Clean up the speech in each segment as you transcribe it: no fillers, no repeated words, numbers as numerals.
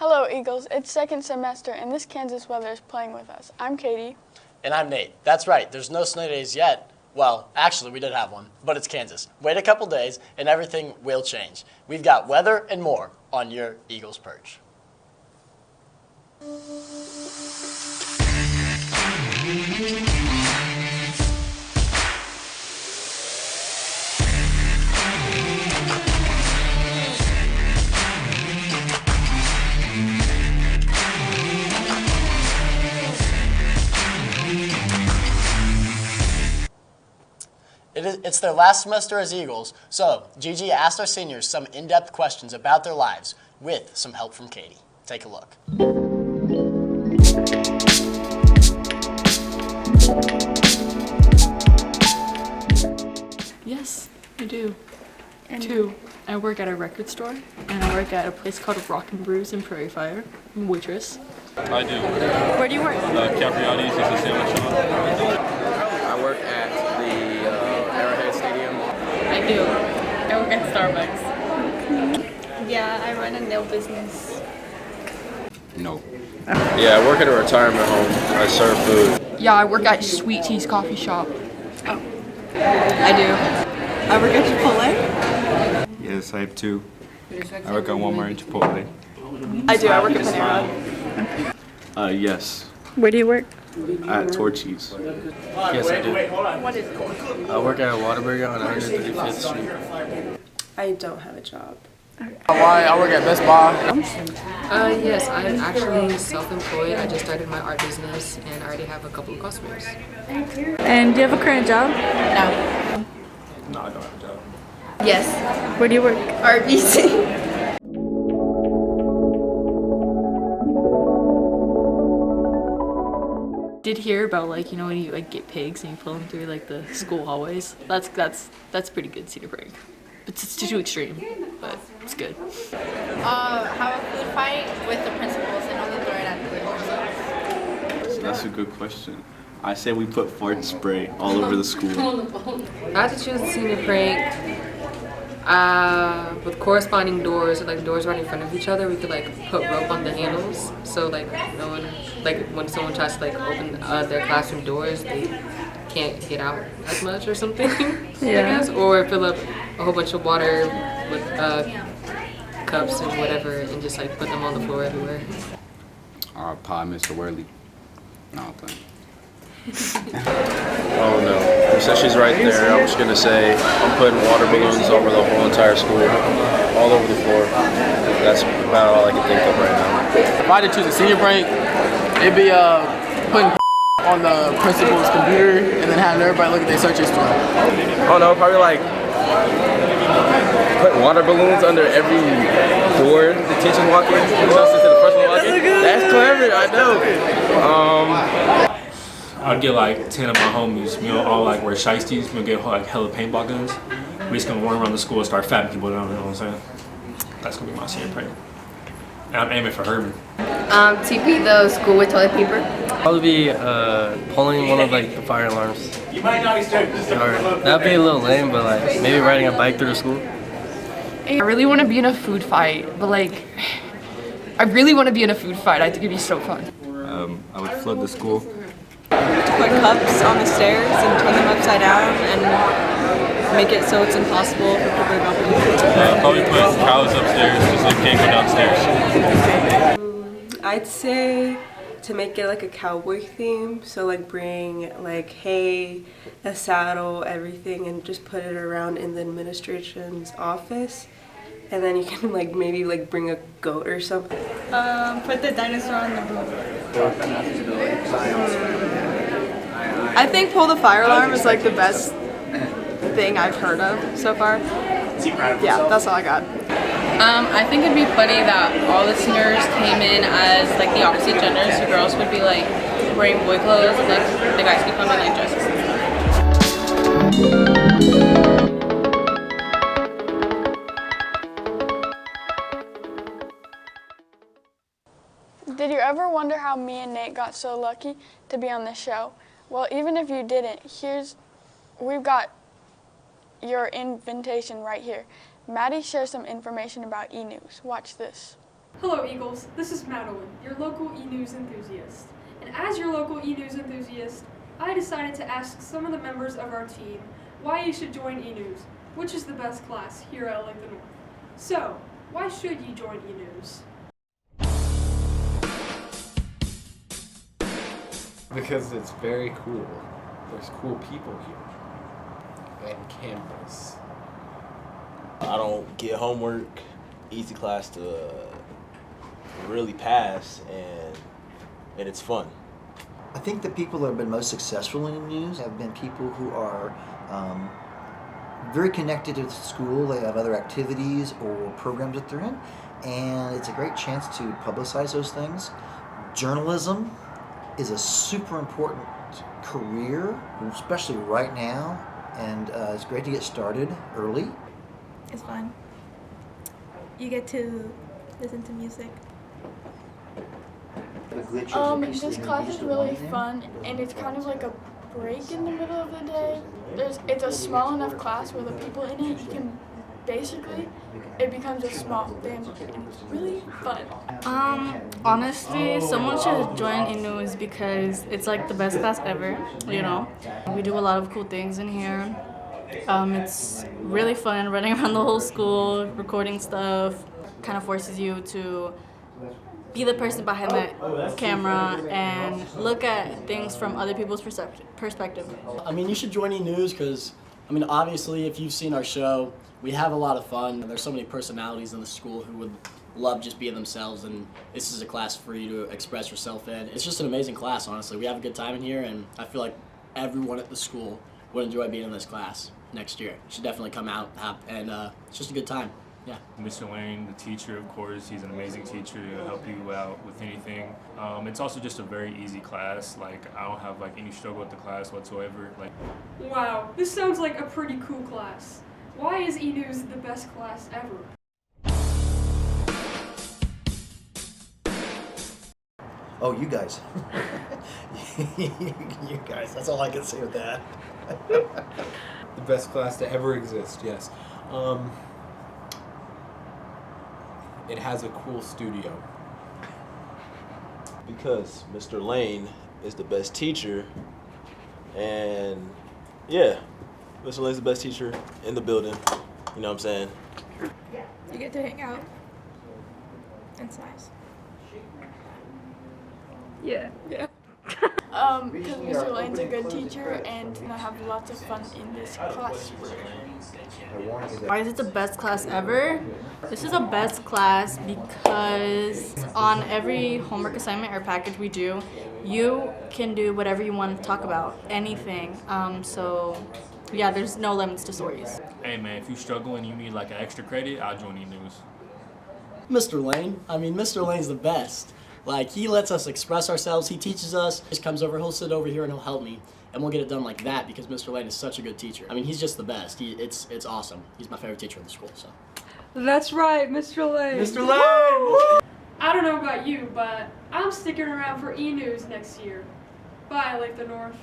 Hello, Eagles. It's second semester, and this Kansas weather is playing with us. I'm Katie. And I'm Nate. That's right, there's no snow days yet. Well, actually, we did have one, but it's Kansas. Wait a couple days, and everything will change. We've got weather and more on your Eagles Perch. It's their last semester as Eagles, so Gigi asked our seniors some in-depth questions about their lives with some help from Katie. Take a look. Yes, I do. Two, I work at a record store, and I work at a place called Rock and Brews in Prairie Fire. I'm a waitress. I do. Where do you work? Capriati's is a sandwich shop. I work at the Arrowhead Stadium. I do. I work at Starbucks. Yeah, I run a nail business. No. Yeah, I work at a retirement home. I serve food. Yeah, I work at Sweet Tea's coffee shop. Oh. I do. I work at Chipotle. Yes, I have two. I work at Walmart and Chipotle. I do. I work at Panera. Yes. Where do you work? At Torchy's. Yes, I do. What is it? I work at Whataburger on 135th Street. I don't have a job. I work at Best Buy. Yes, I'm actually self-employed. I just started my art business and I already have a couple of customers. And do you have a current job? No. No, I don't have a job. Yes. Where do you work? RBC. Did hear about when you get pigs and you pull them through the school hallways. That's pretty good senior prank. It's too extreme, but it's good. Have a food fight with the principals and all the throw it at the doors. That's a good question. I say we put fart spray all over the school. I had to choose a senior prank with corresponding doors, so doors right in front of each other. We could put rope on the handles, so no one, when someone tries to open their classroom doors, they can't get out as much or something. Yeah. I guess, or fill up a whole bunch of water with cups and whatever, and just put them on the floor everywhere. Pie, Mr. Worley. No, I'm playing. Oh no. Since she's right there, I'm just gonna say I'm putting water balloons over the whole entire school, all over the floor. That's about all I can think of right now. If I had to choose a senior prank, it'd be putting on the principal's computer and then having everybody look at their search history. Oh no, probably put water balloons under every door the teachers walk in. Just to the first one walk in. That's clever, I know. I'd get 10 of my homies, all wear shiesties, get hella paintball guns. We just gonna run around the school and start fatting people down, you know what I'm saying? That's gonna be my senior prank. And I'm aiming for Herman. TP the school with toilet paper. Probably be pulling one of the fire alarms. You might not be stupid. That'd be a little lame, but maybe riding a bike through the school. I really want to be in a food fight, but I really want to be in a food fight. I think it'd be so fun. I would flood the school. Put cups on the stairs and turn them upside down and make it so it's impossible for people to go up. Probably put cows upstairs so they can't go downstairs. I'd say to make it a cowboy theme, so bring hay, a saddle, everything, and just put it around in the administration's office. And then you can maybe bring a goat or something. Put the dinosaur on the boat. I think pull the fire alarm is the best thing I've heard of so far. Yeah, that's all I got. I think it'd be funny that all the seniors came in as the opposite genders. So girls would be wearing boy clothes, and the guys could come in dresses and stuff. Did you ever wonder how me and Nate got so lucky to be on this show? Well, even if you didn't, we've got your invitation right here. Maddie shares some information about e-news. Watch this. Hello Eagles, this is Madeline, your local e-news enthusiast. And as your local e-news enthusiast, I decided to ask some of the members of our team why you should join e-news, which is the best class here at Olathe North. So, why should you join e-news? Because it's very cool. There's cool people here. And campus. I don't get homework. Easy class to really pass, and it's fun. I think the people that have been most successful in news have been people who are very connected to the school. They have other activities or programs that they're in, and it's a great chance to publicize those things. Journalism is a super important career, especially right now, and it's great to get started early. It's fun. You get to listen to music. This class is really fun, and it's kind of like a break in the middle of the day. It's a small enough class where the people in it can basically, it becomes a small family, and it's really fun. Honestly, someone should join e-news because it's like the best class ever, you know. We do a lot of cool things in here. It's really fun running around the whole school, recording stuff. Kind of forces you to be the person behind the camera and look at things from other people's perspective. I mean, you should join e-news because, I mean, obviously, if you've seen our show, we have a lot of fun. There's so many personalities in the school who would love just being themselves, and this is a class for you to express yourself in. It's just an amazing class, honestly. We have a good time in here, and I feel like everyone at the school would enjoy being in this class next year. You should definitely come out, and it's just a good time. Yeah. Mr. Lane, the teacher, of course, he's an amazing teacher to help you out with anything. It's also just a very easy class. Like, I don't have like any struggle with the class whatsoever. Like, Wow, this sounds like a pretty cool class. Why is e-news the best class ever? Oh, you guys. You guys, that's all I can say with that. The best class to ever exist, yes. It has a cool studio. Because Mr. Lane is the best teacher, and yeah, Mr. Lane's the best teacher in the building. You know what I'm saying? You get to hang out. It's nice. Yeah. Because Mr. Lane's a good teacher and I have lots of fun in this class. Why is it the best class ever? This is the best class because on every homework assignment or package we do, you can do whatever you want to talk about, anything. So yeah, there's no limits to stories. hey man, if you struggle and you need like an extra credit, I'll join e-news. Mr. Lane, Mr. Lane's the best. Like, he lets us express ourselves, he teaches us, he just comes over, he'll sit over here and he'll help me, and we'll get it done like that because Mr. Lane is such a good teacher. I mean, he's just the best. It's awesome. He's my favorite teacher in the school, so. That's right, Mr. Lane. Mr. Lane! I don't know about you, but I'm sticking around for e-news next year. Bye, Olathe North.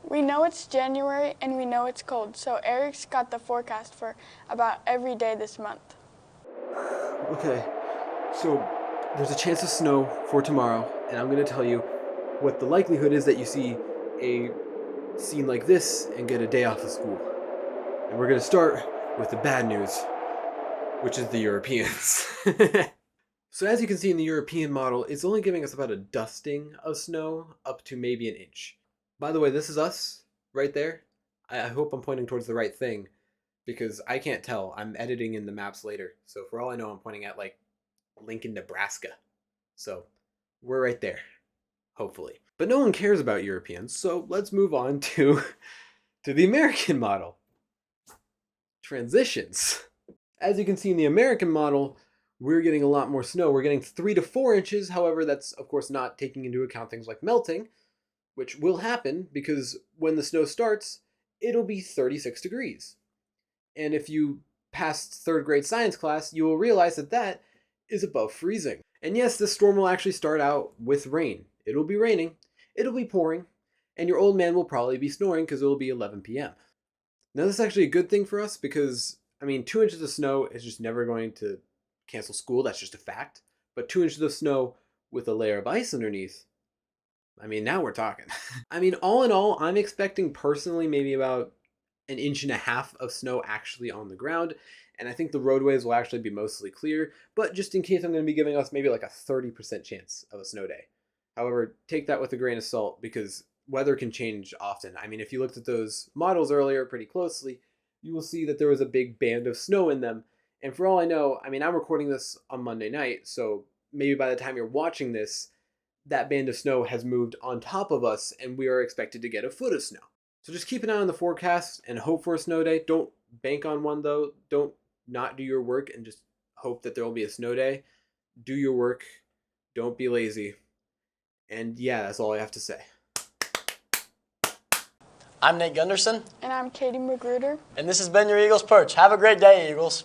We know it's January and we know it's cold, so Eric's got the forecast for about every day this month. Okay, so there's a chance of snow for tomorrow, and I'm going to tell you what the likelihood is that you see a scene like this and get a day off of school. And we're going to start with the bad news, which is the Europeans. So as you can see in the European model, it's only giving us about a dusting of snow up to maybe an inch. By the way, this is us right there. I hope I'm pointing towards the right thing because I can't tell. I'm editing in the maps later. So for all I know, I'm pointing at like Lincoln, Nebraska. So we're right there, hopefully. But no one cares about Europeans, so let's move on to the American model. Transitions. As you can see in the American model, we're getting a lot more snow. We're getting 3 to 4 inches. However, that's of course not taking into account things like melting, which will happen because when the snow starts, it'll be 36 degrees. And if you passed 3rd grade science class, you will realize that that is above freezing. And yes, this storm will actually start out with rain. It'll be raining, it'll be pouring, and your old man will probably be snoring because it'll be 11 p.m. Now this is actually a good thing for us because, 2 inches of snow is just never going to cancel school, that's just a fact. But 2 inches of snow with a layer of ice underneath, I mean, now we're talking. I mean, all in all, I'm expecting personally maybe about 1.5 inches of snow actually on the ground. And I think the roadways will actually be mostly clear. But just in case, I'm going to be giving us maybe like a 30% chance of a snow day. However, take that with a grain of salt because weather can change often. I mean, if you looked at those models earlier pretty closely, you will see that there was a big band of snow in them. And for all I know, I mean, I'm recording this on Monday night, so maybe by the time you're watching this, that band of snow has moved on top of us and we are expected to get a foot of snow. So just keep an eye on the forecast and hope for a snow day. Don't bank on one though. Don't not do your work and just hope that there will be a snow day. Do your work. Don't be lazy. And yeah, that's all I have to say. I'm Nate Gunderson. And I'm Katie Magruder. And this has been your Eagles Perch. Have a great day, Eagles.